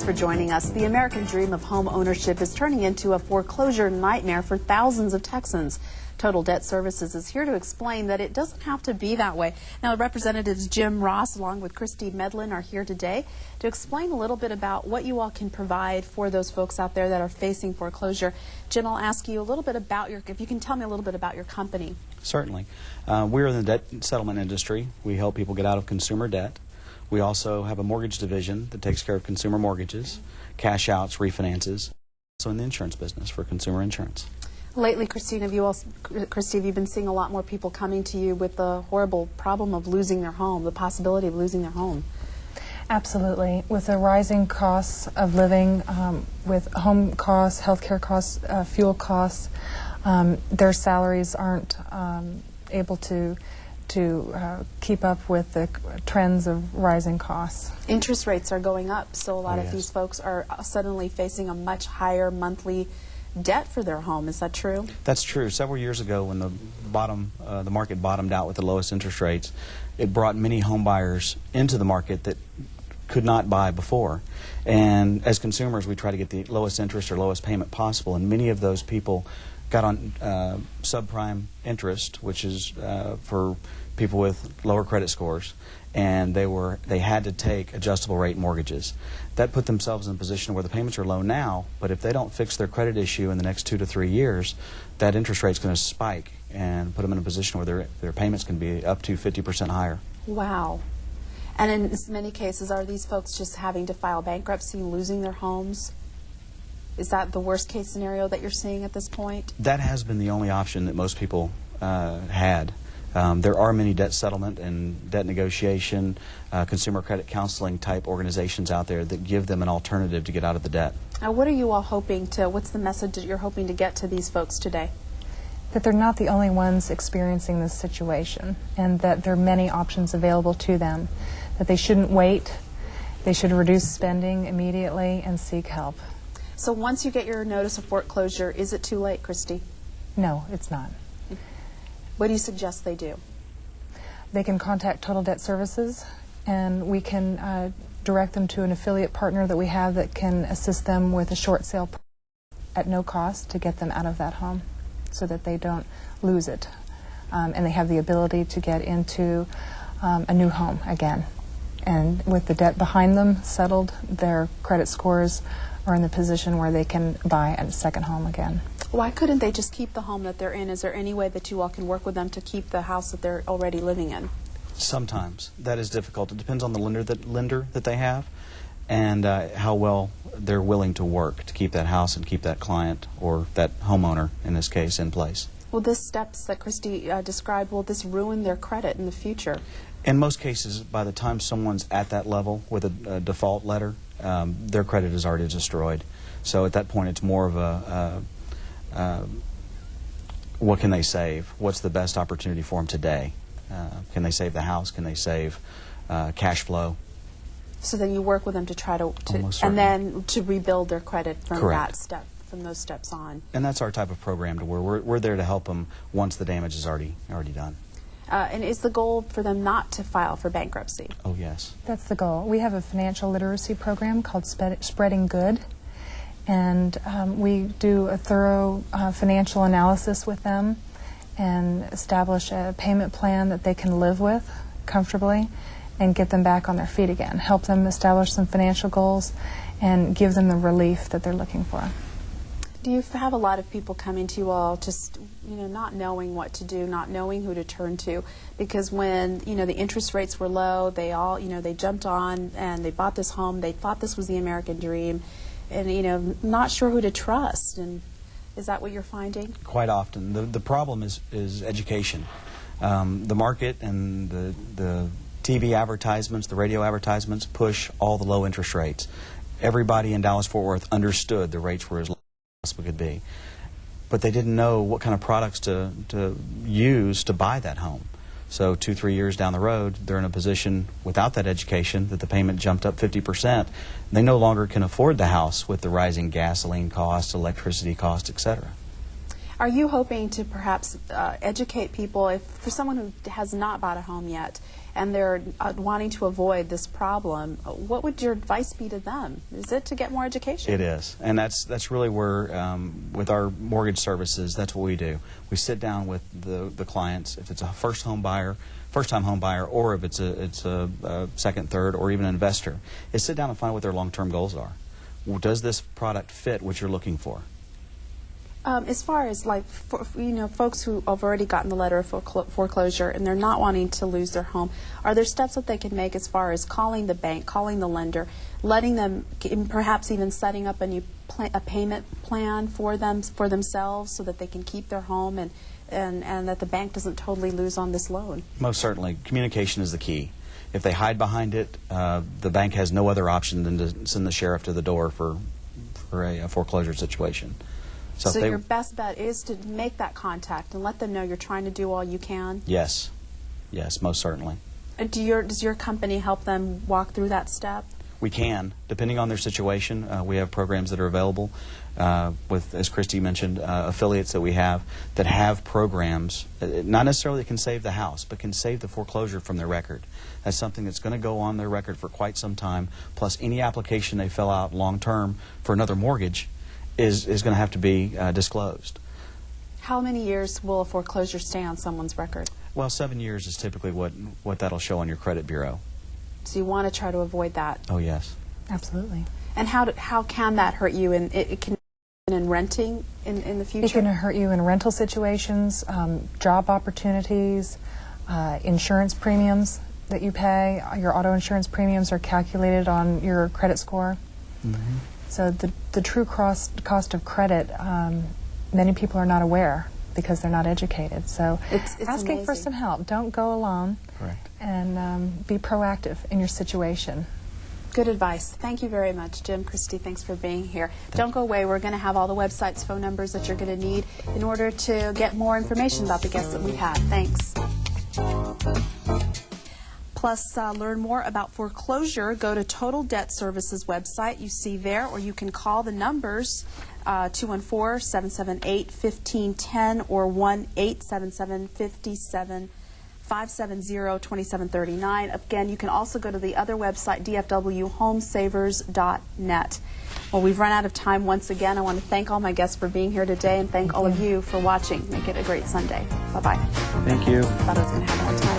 for joining us. The American dream of home ownership is turning into a foreclosure nightmare for thousands of Texans. Total Debt Services is here to explain that it doesn't have to be that way. Now, Representatives Jim Ross along with Christy Medlin are here today to explain a little bit about what you all can provide for those folks out there that are facing foreclosure. Jim, I'll ask you a little bit about if you can tell me a little bit about your company. Certainly. We're in the debt settlement industry. We help people get out of consumer debt. We also have a mortgage division that takes care of consumer mortgages, cash outs, refinances. Also in the insurance business for consumer insurance. Lately, Christy, have you been seeing a lot more people coming to you with the horrible problem of losing their home, the possibility of losing their home? Absolutely. With the rising costs of living, with home costs, healthcare costs, fuel costs, their salaries aren't able to keep up with the trends of rising costs. Interest rates are going up, so a lot of these folks are suddenly facing a much higher monthly debt for their home. Is that true? That's true. Several years ago, when the market bottomed out with the lowest interest rates, it brought many home buyers into the market that could not buy before. And as consumers, we try to get the lowest interest or lowest payment possible, and many of those people got on subprime interest, which is for people with lower credit scores, and they had to take adjustable rate mortgages. That put themselves in a position where the payments are low now, but if they don't fix their credit issue in the next 2 to 3 years, that interest rate is going to spike and put them in a position where their payments can be up to 50% higher. Wow. And in many cases, are these folks just having to file bankruptcy, losing their homes? Is that the worst case scenario that you're seeing at this point? That has been the only option that most people had. There are many debt settlement and debt negotiation, consumer credit counseling type organizations out there that give them an alternative to get out of the debt. Now, what are you all hoping to, what's the message that you're hoping to get to these folks today? That they're not the only ones experiencing this situation, and that there are many options available to them. That they shouldn't wait, they should reduce spending immediately and seek help. So once you get your notice of foreclosure, is it too late, Christy? No, it's not. What do you suggest they do? They can contact Total Debt Services, and we can direct them to an affiliate partner that we have that can assist them with a short sale at no cost to get them out of that home so that they don't lose it. And they have the ability to get into a new home again. And with the debt behind them settled, their credit scores are in the position where they can buy a second home again. Why couldn't they just keep the home that they're in? Is there any way that you all can work with them to keep the house that they're already living in? Sometimes. That is difficult. It depends on the lender that they have and how well they're willing to work to keep that house and keep that client or that homeowner, in this case, in place. Will the steps that Christy described, will this ruin their credit in the future? In most cases, by the time someone's at that level with a default letter, their credit is already destroyed. So at that point, it's more of a what can they save? What's the best opportunity for them today? Can they save the house? Can they save cash flow? So then you work with them to try to and then to rebuild their credit from Correct. that step, from those steps on. And that's our type of program, to where we're there to help them once the damage is already done. And is the goal for them not to file for bankruptcy? Oh, yes. That's the goal. We have a financial literacy program called Spreading Good, and we do a thorough financial analysis with them and establish a payment plan that they can live with comfortably and get them back on their feet again, help them establish some financial goals and give them the relief that they're looking for. Do you have a lot of people coming to you all just, not knowing what to do, not knowing who to turn to? Because when, the interest rates were low, they all, they jumped on and they bought this home. They thought this was the American dream and, not sure who to trust. And is that what you're finding? Quite often. The problem is education. The market and the TV advertisements, the radio advertisements push all the low interest rates. Everybody in Dallas-Fort Worth understood the rates were as low as possible could be, but they didn't know what kind of products to use to buy that home. So 2-3 years down the road, they're in a position without that education that the payment jumped up 50%. They no longer can afford the house with the rising gasoline costs, electricity costs, etc. Are you hoping to perhaps educate people, if for someone who has not bought a home yet and they're wanting to avoid this problem, what would your advice be to them? Is it to get more education? It is, and that's really where, with our mortgage services, that's what we do. We sit down with the clients, if it's a first-time home buyer, or if it's a second, third, or even an investor, is sit down and find what their long-term goals are. Does this product fit what you're looking for? As far as folks who have already gotten the letter of foreclosure and they're not wanting to lose their home, are there steps that they can make as far as calling the bank, calling the lender, letting them, perhaps even setting up a payment plan for themselves so that they can keep their home and that the bank doesn't totally lose on this loan? Most certainly. Communication is the key. If they hide behind it, the bank has no other option than to send the sheriff to the door for a foreclosure situation. So your best bet is to make that contact and let them know you're trying to do all you can? Yes. Yes, most certainly. Does your company help them walk through that step? We can, depending on their situation. We have programs that are available with, as Christy mentioned, affiliates that we have that have programs, not necessarily that can save the house, but can save the foreclosure from their record. That's something that's going to go on their record for quite some time, plus any application they fill out long-term for another mortgage is going to have to be disclosed. How many years will a foreclosure stay on someone's record? Well, 7 years is typically what that'll show on your credit bureau. So you want to try to avoid that? Oh, yes. Absolutely. And how can that hurt you? It can in renting in the future? It can hurt you in rental situations, job opportunities, insurance premiums that you pay. Your auto insurance premiums are calculated on your credit score. Mm-hmm. So the true cost of credit, many people are not aware because they're not educated. So it's asking amazing. For some help. Don't go alone. Correct. And be proactive in your situation. Good advice. Thank you very much, Jim. Christy, thanks for being here. Don't go away. We're going to have all the websites, phone numbers that you're going to need in order to get more information about the guests that we've had. Thanks. Plus, learn more about foreclosure. Go to Total Debt Services website. You see there, or you can call the numbers 214-778-1510 or 1-877-570-2739. Again, you can also go to the other website, dfwhomesavers.net. Well, we've run out of time once again. I want to thank all my guests for being here today and thank all of you for watching. Make it a great Sunday. Bye-bye. Thank you. Thought I was going to have more time.